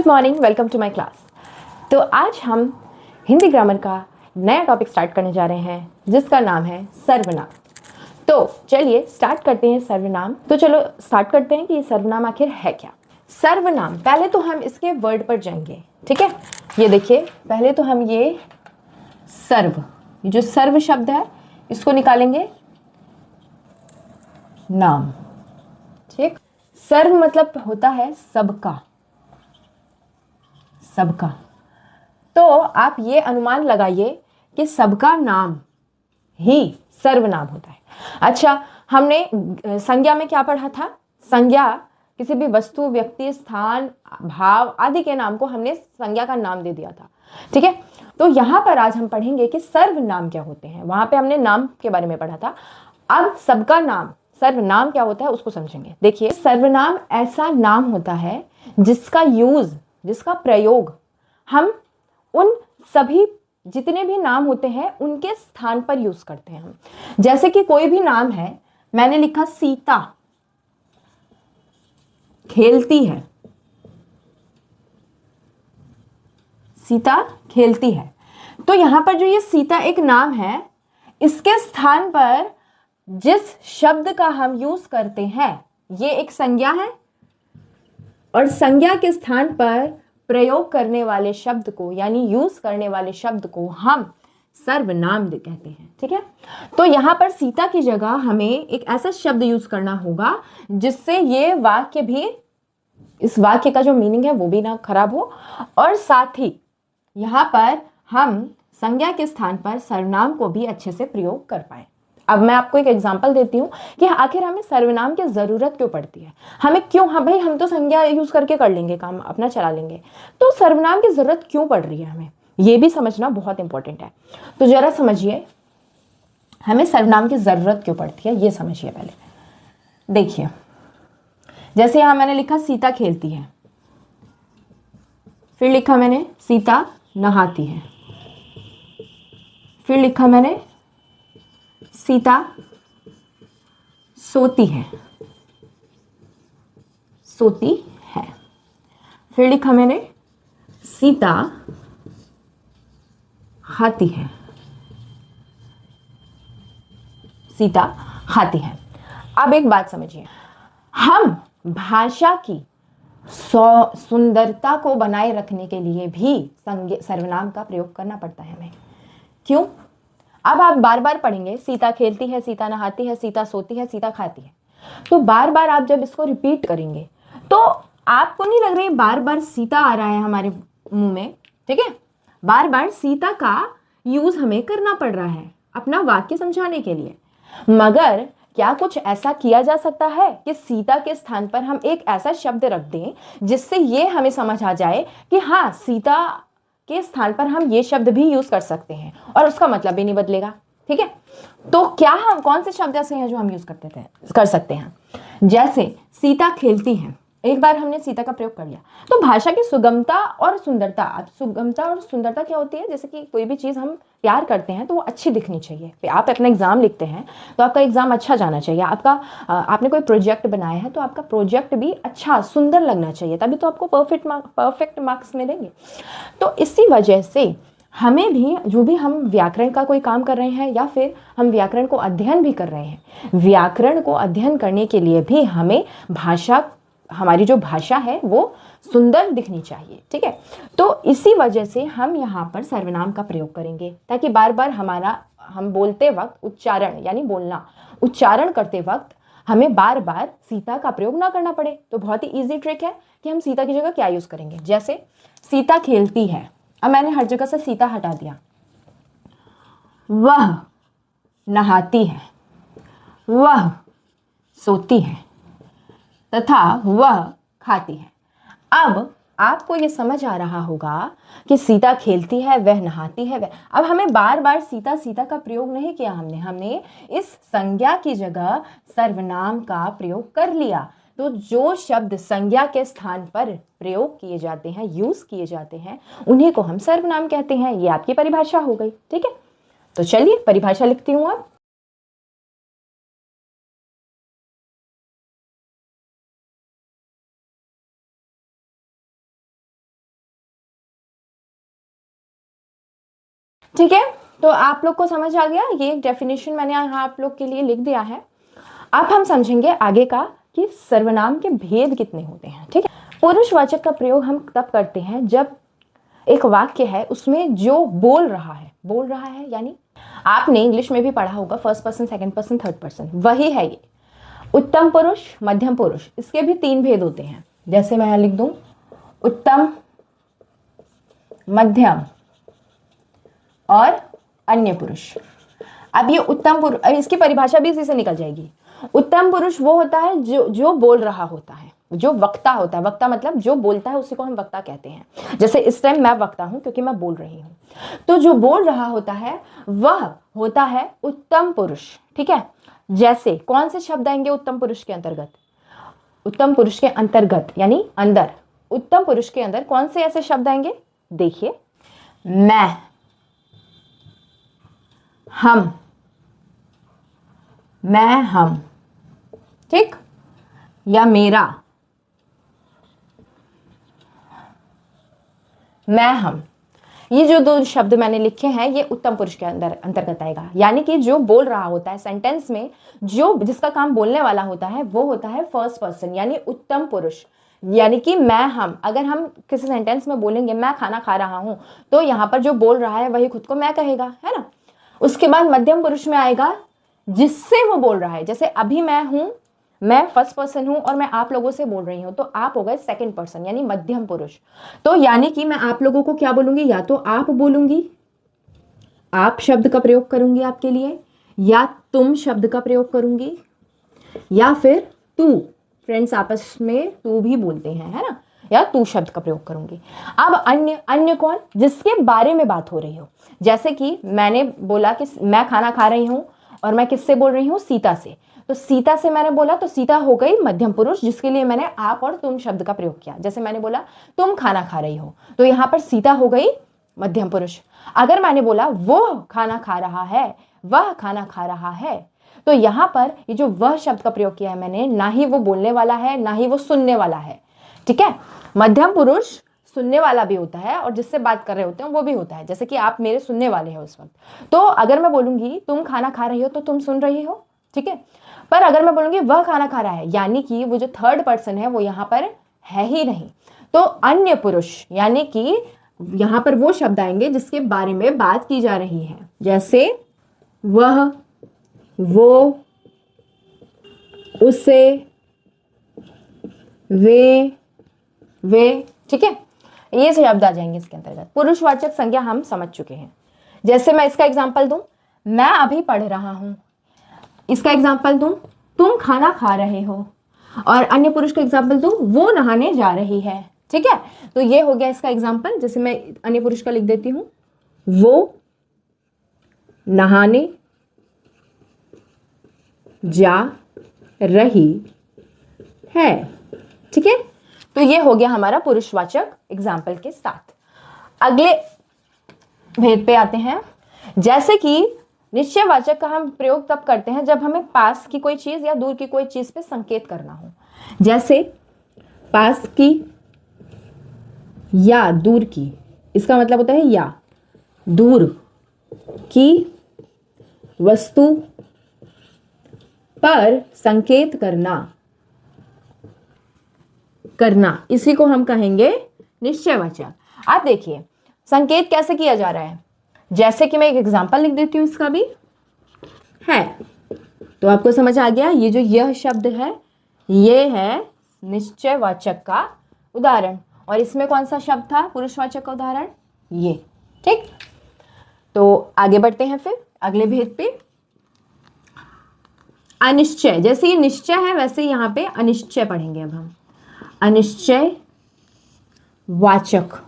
Good morning, welcome to my class. तो आज हम हिंदी ग्रामर का नया टॉपिक स्टार्ट करने जा रहे हैं जिसका नाम है सर्वनाम। तो चलिए स्टार्ट करते हैं सर्वनाम। तो चलो स्टार्ट करते हैं कि ये सर्वनाम आखिर है क्या। सर्वनाम, पहले तो हम इसके वर्ड पर जाएंगे, ठीक है। ये देखिए, पहले तो हम ये जो सर्व शब्द है इसको निकालेंगे नाम, ठीक। सर्व मतलब होता है सबका, सबका। तो आप ये अनुमान लगाइए कि सबका नाम ही सर्वनाम होता है। अच्छा, हमने संज्ञा में क्या पढ़ा था? संज्ञा किसी भी वस्तु, व्यक्ति, स्थान, भाव आदि के नाम को हमने संज्ञा का नाम दे दिया था, ठीक है। तो यहां पर आज हम पढ़ेंगे कि सर्वनाम क्या होते हैं। वहां पे हमने नाम के बारे में पढ़ा था, अब सबका नाम सर्वनाम क्या होता है उसको समझेंगे। देखिए, सर्वनाम ऐसा नाम होता है जिसका प्रयोग हम उन सभी जितने भी नाम होते हैं उनके स्थान पर यूज करते हैं हम। जैसे कि कोई भी नाम है, मैंने लिखा सीता खेलती है, सीता खेलती है। तो यहां पर जो ये सीता एक नाम है, इसके स्थान पर जिस शब्द का हम यूज करते हैं ये एक संज्ञा है, और संज्ञा के स्थान पर प्रयोग करने वाले शब्द को यानी यूज करने वाले शब्द को हम सर्वनाम कहते हैं, ठीक है। तो यहां पर सीता की जगह हमें एक ऐसा शब्द यूज करना होगा जिससे ये वाक्य भी, इस वाक्य का जो मीनिंग है वो भी ना खराब हो, और साथ ही यहां पर हम संज्ञा के स्थान पर सर्वनाम को भी अच्छे से प्रयोग कर पाए। अब मैं आपको एक एग्जांपल देती हूँ कि आखिर हमें सर्वनाम की जरूरत क्यों पड़ती है, हमें क्यों, हाँ भाई हम तो संज्ञा यूज करके कर लेंगे, काम अपना चला लेंगे, तो सर्वनाम की जरूरत क्यों पड़ रही है हमें, ये भी समझना बहुत इंपॉर्टेंट है। तो जरा समझिए, हमें सर्वनाम की जरूरत क्यों पड़ती है ये समझिए पहले। देखिए, जैसे यहां मैंने लिखा सीता खेलती है, फिर लिखा मैंने सीता नहाती है, फिर लिखा मैंने सीता सोती है, सोती है, फिर लिखा मैंने सीता खाती है, सीता खाती है। अब एक बात समझिए, हम भाषा की सुंदरता को बनाए रखने के लिए भी सर्वनाम का प्रयोग करना पड़ता है हमें। क्यों? अब आप बार बार पढ़ेंगे सीता खेलती है, सीता नहाती है, सीता सोती है, सीता खाती है, तो बार बार आप जब इसको रिपीट करेंगे तो आपको नहीं लग रही बार बार सीता आ रहा है हमारे मुंह में, ठीक है। बार बार सीता का यूज हमें करना पड़ रहा है अपना वाक्य समझाने के लिए। मगर क्या कुछ ऐसा किया जा सकता है कि सीता के स्थान पर हम एक ऐसा शब्द रख दें जिससे ये हमें समझ आ जाए कि हाँ, सीता के स्थान पर हम ये शब्द भी यूज कर सकते हैं और उसका मतलब भी नहीं बदलेगा, ठीक है। तो क्या हम कौन से शब्द ऐसे हैं जो हम यूज कर सकते हैं? जैसे सीता खेलती है, एक बार हमने सीता का प्रयोग कर लिया, तो भाषा की सुगमता और सुंदरता, सुगमता और सुंदरता क्या होती है? जैसे कि कोई भी चीज हम प्यार करते हैं तो वो अच्छी दिखनी चाहिए। आप अपना एग्जाम लिखते हैं तो आपका एग्जाम अच्छा जाना चाहिए, आपने कोई प्रोजेक्ट बनाया है तो आपका प्रोजेक्ट भी अच्छा सुंदर लगना चाहिए, तभी तो आपको परफेक्ट मार्क्स मिलेंगे। तो इसी वजह से हमें भी, जो भी हम व्याकरण का कोई काम कर रहे हैं या फिर हम व्याकरण को अध्ययन भी कर रहे हैं, व्याकरण को अध्ययन करने के लिए भी हमें हमारी जो भाषा है वो सुंदर दिखनी चाहिए, ठीक है। तो इसी वजह से हम यहाँ पर सर्वनाम का प्रयोग करेंगे ताकि बार बार हम बोलते वक्त उच्चारण यानी बोलना, उच्चारण करते वक्त हमें बार बार सीता का प्रयोग ना करना पड़े। तो बहुत ही इजी ट्रिक है कि हम सीता की जगह क्या यूज करेंगे। जैसे सीता खेलती है, अब मैंने हर जगह से सीता हटा दिया, वह नहाती है, वह सोती है तथा वह खाती है। अब आपको यह समझ आ रहा होगा कि सीता खेलती है, वह नहाती है, वह, अब हमें बार बार सीता सीता का प्रयोग नहीं किया, हमने इस संज्ञा की जगह सर्वनाम का प्रयोग कर लिया। तो जो शब्द संज्ञा के स्थान पर प्रयोग किए जाते हैं, यूज किए जाते हैं, उन्हीं को हम सर्वनाम कहते हैं। ये आपकी परिभाषा हो गई, ठीक है। तो चलिए परिभाषा लिखती हूं अब। ठीक है, तो आप लोग को समझ आ गया, ये एक डेफिनेशन मैंने यहाँ आप लोग के लिए लिख दिया है। अब हम समझेंगे आगे का कि सर्वनाम के भेद कितने होते हैं। ठीक है, पुरुषवाचक का प्रयोग हम तब करते हैं जब एक वाक्य है उसमें जो बोल रहा है यानी आपने इंग्लिश में भी पढ़ा होगा first person, second person, third person, वही है ये। उत्तम पुरुष, मध्यम पुरुष, इसके भी 3 भेद होते हैं। जैसे मैं यहां लिख दूं उत्तम, मध्यम और अन्य पुरुष। अब ये उत्तम पुरुष, इसकी परिभाषा भी इसी से निकल जाएगी। उत्तम पुरुष वो होता है जो बोल रहा होता है, जो वक्ता होता है। वक्ता मतलब जो बोलता है उसी को हम वक्ता कहते हैं। जैसे इस टाइम मैं वक्ता हूं क्योंकि मैं बोल रही हूं, तो जो बोल रहा होता है वह होता है उत्तम पुरुष। ठीक है, जैसे कौन से शब्द आएंगे उत्तम पुरुष के अंतर्गत? उत्तम पुरुष के अंतर्गत यानी अंदर, उत्तम पुरुष के अंदर कौन से ऐसे शब्द आएंगे? देखिए, मैं, हम, मैं, हम, ठीक, या मेरा, मैं, हम। ये जो 2 शब्द मैंने लिखे हैं ये उत्तम पुरुष के अंतर्गत आएगा। यानी कि जो बोल रहा होता है सेंटेंस में, जो जिसका काम बोलने वाला होता है वो होता है फर्स्ट पर्सन यानी उत्तम पुरुष। यानी कि मैं, हम, अगर हम किसी सेंटेंस में बोलेंगे मैं खाना खा रहा हूं, तो यहाँ पर जो बोल रहा है वही खुद को मैं कहेगा, है ना। उसके बाद मध्यम पुरुष में आएगा जिससे वो बोल रहा है। जैसे अभी मैं हूं, मैं फर्स्ट पर्सन हूं और मैं आप लोगों से बोल रही हूं, तो आप हो गए सेकंड पर्सन यानी मध्यम पुरुष। तो यानी कि मैं आप लोगों को क्या बोलूंगी? या तो आप बोलूंगी, आप शब्द का प्रयोग करूंगी आपके लिए, या तुम शब्द का प्रयोग करूंगी, या फिर तू, फ्रेंड्स आपस में तू भी बोलते हैं, है ना, या तू शब्द का प्रयोग करूंगी। अब अन्य कौन? जिसके बारे में बात हो रही हो। जैसे कि मैंने बोला कि मैं खाना खा रही हूं और मैं किससे बोल रही हूं? सीता से। तो सीता से मैंने बोला तो सीता हो गई मध्यम पुरुष, जिसके लिए मैंने आप और तुम शब्द का प्रयोग किया। जैसे मैंने बोला तुम खाना खा रही हो, तो यहां पर सीता हो गई मध्यम पुरुष। अगर मैंने बोला वो खाना खा रहा है, वह खाना खा रहा है, तो यहां पर ये जो वह शब्द का प्रयोग किया है मैंने, ना ही वो बोलने वाला है ना ही वो सुनने वाला है। ठीक है, मध्यम पुरुष सुनने वाला भी होता है और जिससे बात कर रहे होते हैं वो भी होता है। जैसे कि आप मेरे सुनने वाले हो उस वक्त, तो अगर मैं बोलूंगी तुम खाना खा रही हो तो तुम सुन रही हो। ठीक है, पर अगर मैं बोलूंगी वह खाना खा रहा है, यानी कि वो जो थर्ड पर्सन है वो यहां पर है ही नहीं। तो अन्य पुरुष यानी कि यहां पर वो शब्द आएंगे जिसके बारे में बात की जा रही है। जैसे वह, वो, उसे, वे। ठीक है, ये शब्द आ जाएंगे इसके अंतर्गत। पुरुषवाचक संज्ञा हम समझ चुके हैं। जैसे मैं इसका एग्जांपल दूं, मैं अभी पढ़ रहा हूं। इसका एग्जांपल दूं, तुम खाना खा रहे हो। और अन्य पुरुष का एग्जांपल दूं, वो नहाने जा रही है। ठीक है, तो ये हो गया इसका एग्जांपल। जैसे मैं अन्य पुरुष का लिख देती हूं, वो नहाने जा रही है। ठीक है, तो ये हो गया हमारा पुरुषवाचक एग्जाम्पल के साथ। अगले भेद पे आते हैं। जैसे कि निश्चयवाचक का हम प्रयोग तब करते हैं जब हमें पास की कोई चीज या दूर की कोई चीज पे संकेत करना हो। जैसे पास की या दूर की, इसका मतलब होता है या दूर की वस्तु पर संकेत करना, इसी को हम कहेंगे निश्चयवाचक। आप देखिए संकेत कैसे किया जा रहा है। जैसे कि मैं एक एग्जांपल लिख देती हूं, इसका भी है तो आपको समझ आ गया। ये जो यह शब्द है ये है निश्चयवाचक का उदाहरण, और इसमें कौन सा शब्द था पुरुषवाचक का उदाहरण? ये। ठीक, तो आगे बढ़ते हैं फिर अगले भेद पे। अनिश्चय, जैसे ये निश्चय है वैसे यहां पे अनिश्चय पढ़ेंगे अब हम। अनिश्चय वाचक।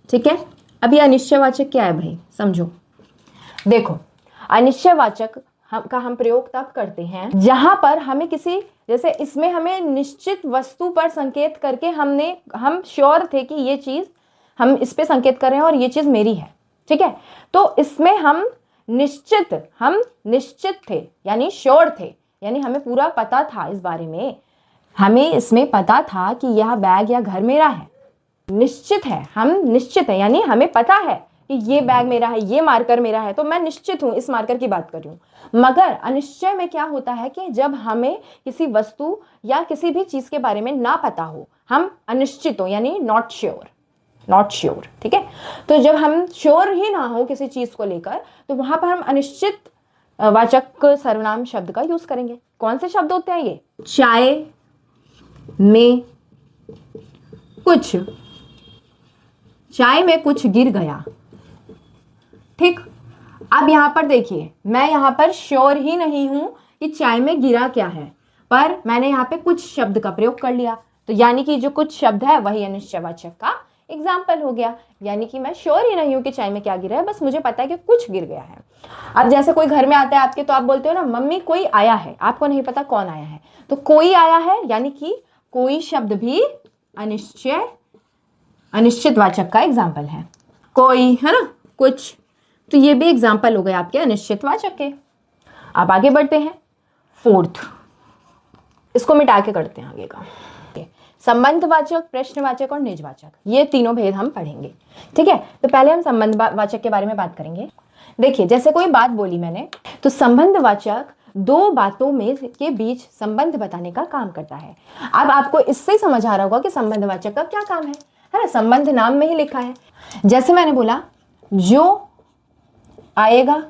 ठीक है, अब ये अनिश्चयवाचक क्या है भाई, समझो। देखो, अनिश्चयवाचक का हम प्रयोग तब करते हैं जहां पर हमें किसी, जैसे इसमें हमें निश्चित वस्तु पर संकेत करके हम श्योर थे कि ये चीज, हम इस पे संकेत कर रहे हैं और ये चीज मेरी है। ठीक है, तो इसमें हम निश्चित थे यानी श्योर थे, यानी हमें पूरा पता था इस बारे में, हमें इसमें पता था कि यह बैग या घर मेरा है। निश्चित है, हम निश्चित है यानी हमें पता है कि ये बैग मेरा है, ये मार्कर मेरा है, तो मैं निश्चित हूं इस मार्कर की बात कर रही हूं। मगर अनिश्चय में क्या होता है कि जब हमें किसी वस्तु या किसी भी चीज के बारे में ना पता हो, हम अनिश्चित हो, यानी नॉट श्योर, नॉट श्योर, ठीक है। तो जब हम श्योर ही ना हो किसी चीज को लेकर, तो वहां पर हम अनिश्चित वाचक सर्वनाम शब्द का यूज करेंगे। कौन से शब्द होते हैं ये? चाय में कुछ, चाय में कुछ गिर गया, ठीक। अब यहां पर देखिए, मैं यहां पर श्योर ही नहीं हूं कि चाय में गिरा क्या है, पर मैंने यहां पे कुछ शब्द का प्रयोग कर लिया, तो यानी कि जो कुछ शब्द है वही अनिश्चयवाचक का एग्जाम्पल हो गया। यानी कि मैं श्योर ही नहीं हूं कि चाय में क्या गिरा है, बस मुझे पता है कि कुछ गिर गया है। अब जैसे कोई घर में आता है आपके, तो आप बोलते हो ना, मम्मी कोई आया है, आपको नहीं पता कौन आया है, तो कोई आया है, यानी कि कोई शब्द भी अनिश्चित वाचक का एग्जाम्पल है। कोई, है ना, कुछ, तो ये भी एग्जाम्पल हो गए आपके अनिश्चित वाचक के। अब आगे बढ़ते हैं, फोर्थ, इसको मिटा के करते हैं आगे का। संबंधवाचक, प्रश्नवाचक और निजवाचक, ये तीनों भेद हम पढ़ेंगे, ठीक है। तो पहले हम संबंधवाचक के बारे में बात करेंगे। देखिए, जैसे कोई बात बोली मैंने, तो संबंधवाचक दो बातों में के बीच संबंध बताने का काम करता है। अब आपको इससे समझ आ रहा होगा कि संबंधवाचक का क्या काम है ना, संबंध नाम में ही लिखा है। जैसे मैंने बोला, जो आएगा,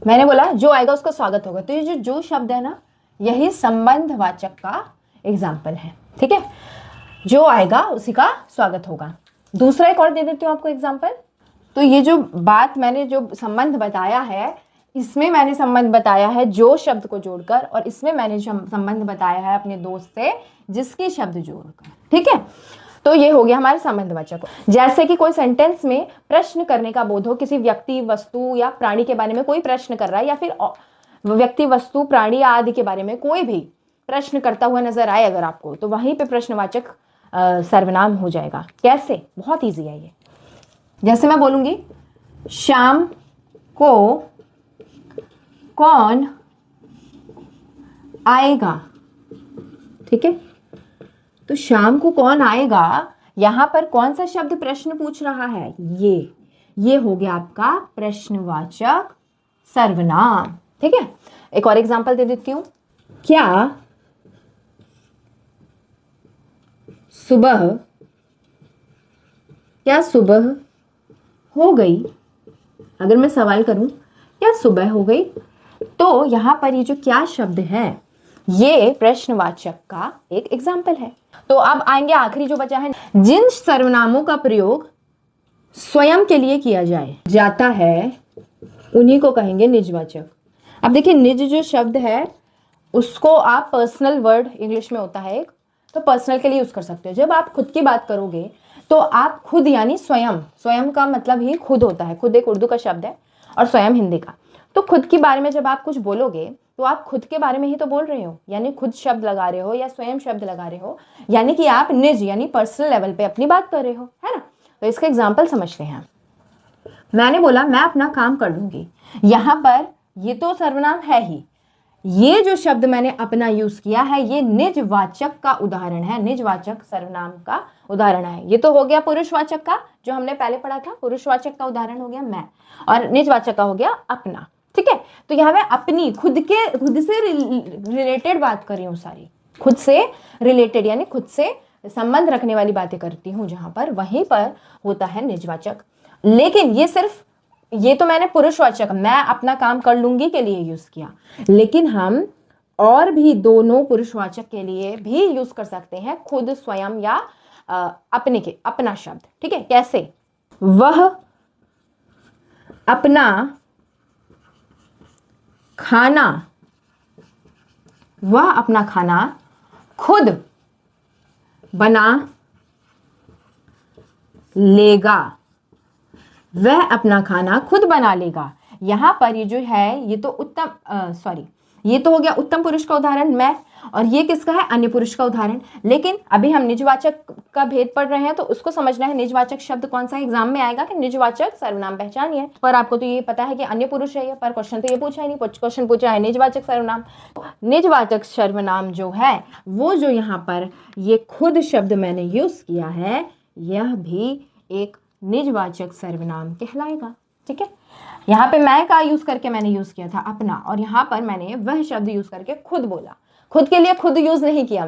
मैंने बोला जो आएगा उसका स्वागत होगा, तो ये जो शब्द है ना, यही संबंधवाचक का एग्जाम्पल है, ठीक है। जो आएगा उसी का स्वागत होगा। दूसरा एक और दे देती हूँ आपको एग्जाम्पल। तो ये जो बात मैंने जो संबंध बताया है, इसमें मैंने संबंध बताया है जो शब्द को जोड़कर, और इसमें मैंने संबंध बताया है अपने दोस्त से जिसके शब्द जोड़कर, ठीक है। तो ये हो गया हमारे संबंधवाचक। जैसे कि कोई सेंटेंस में प्रश्न करने का बोध हो, किसी व्यक्ति, वस्तु या प्राणी के बारे में कोई प्रश्न कर रहा है, या फिर व्यक्ति, वस्तु, प्राणी आदि के बारे में कोई भी प्रश्न करता हुआ नजर आए अगर आपको, तो वहीं पे प्रश्नवाचक सर्वनाम हो जाएगा। कैसे? बहुत ईजी है ये। जैसे मैं बोलूंगी, शाम को कौन आएगा, ठीक है। तो शाम को कौन आएगा, यहां पर कौन सा शब्द प्रश्न पूछ रहा है? ये हो गया आपका प्रश्नवाचक सर्वनाम, ठीक है। एक और एग्जांपल दे देती हूं। क्या सुबह हो गई? अगर मैं सवाल करूं, क्या सुबह हो गई, तो यहां पर ये जो क्या शब्द है, ये प्रश्नवाचक का एक एग्जाम्पल है। तो अब आएंगे आखिरी जो बचा है, जिन सर्वनामों का प्रयोग स्वयं के लिए किया जाता है, उन्हीं को कहेंगे निजवाचक। अब देखिए, निज जो शब्द है उसको आप पर्सनल वर्ड इंग्लिश में होता है एक, तो पर्सनल के लिए यूज कर सकते हो। जब आप खुद की बात करोगे तो आप खुद यानी स्वयं, स्वयं का मतलब ही खुद होता है। खुद एक उर्दू का शब्द है और स्वयं हिंदी का। तो खुद के बारे में जब आप कुछ बोलोगे तो आप खुद के बारे में ही तो बोल रहे हो, यानी खुद शब्द लगा रहे हो या स्वयं शब्द लगा रहे हो, यानी कि आप निज यानी पर्सनल लेवल पे अपनी बात कर रहे हो, है ना। तो इसका एग्जाम्पल समझते हैं। मैंने बोला मैं अपना काम कर लूंगी, यहां पर ये तो सर्वनाम है ही, ये जो शब्द मैंने अपना यूज किया है ये निजवाचक का उदाहरण है, निजवाचक सर्वनाम का उदाहरण है। ये तो हो गया पुरुषवाचक का, जो हमने पहले पढ़ा था। पुरुषवाचक का उदाहरण हो गया मैं, और निजवाचक का हो गया अपना, ठीक है। तो यहाँ मैं अपनी खुद से रिलेटेड बात कर रही हूँ, सारी खुद से रिलेटेड यानी खुद से संबंध रखने वाली बातें करती हूँ जहां पर, वहीं पर होता है निजवाचक। लेकिन ये तो मैंने पुरुषवाचक मैं अपना काम कर लूंगी के लिए यूज किया, लेकिन हम और भी दोनों पुरुषवाचक के लिए भी यूज कर सकते हैं, खुद, स्वयं या अपना शब्द, ठीक है। कैसे? वह अपना खाना खुद बना लेगा, वह अपना खाना खुद बना लेगा। यहां पर ये जो है ये तो उत्तम ये तो हो गया उत्तम पुरुष का उदाहरण मैं, और ये किसका है, अन्य पुरुष का उदाहरण। लेकिन अभी हम निजवाचक का भेद पढ़ रहे हैं तो उसको समझना है निजवाचक शब्द कौन सा एग्जाम में आएगा कि निजवाचक सर्वनाम पहचानिए। पर आपको तो ये पता है कि अन्य पुरुष है, पर क्वेश्चन तो ये पूछा ही नहीं, क्वेश्चन पूछा है निजवाचक सर्वनाम। निजवाचक सर्वनाम जो है वो जो यहाँ पर ये खुद शब्द मैंने यूज किया है, यह भी एक निजवाचक सर्वनाम कहलाएगा। ठीक है, यहाँ पे मैं का यूज करके मैंने यूज किया था अपना, और यहाँ पर मैंने वह शब्द यूज करके खुद बोला। खुद के लिए खुद यूज नहीं किया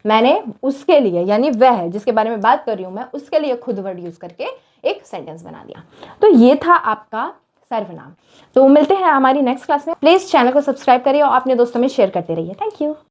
मैंने उसके लिए, यानी वह जिसके बारे में बात कर रही हूं मैं, उसके लिए खुद वर्ड यूज करके एक सेंटेंस बना दिया। तो ये था आपका सर्वनाम। तो मिलते हैं हमारी नेक्स्ट क्लास में। प्लीज चैनल को सब्सक्राइब करिए और अपने दोस्तों में शेयर करते रहिए। Thank you.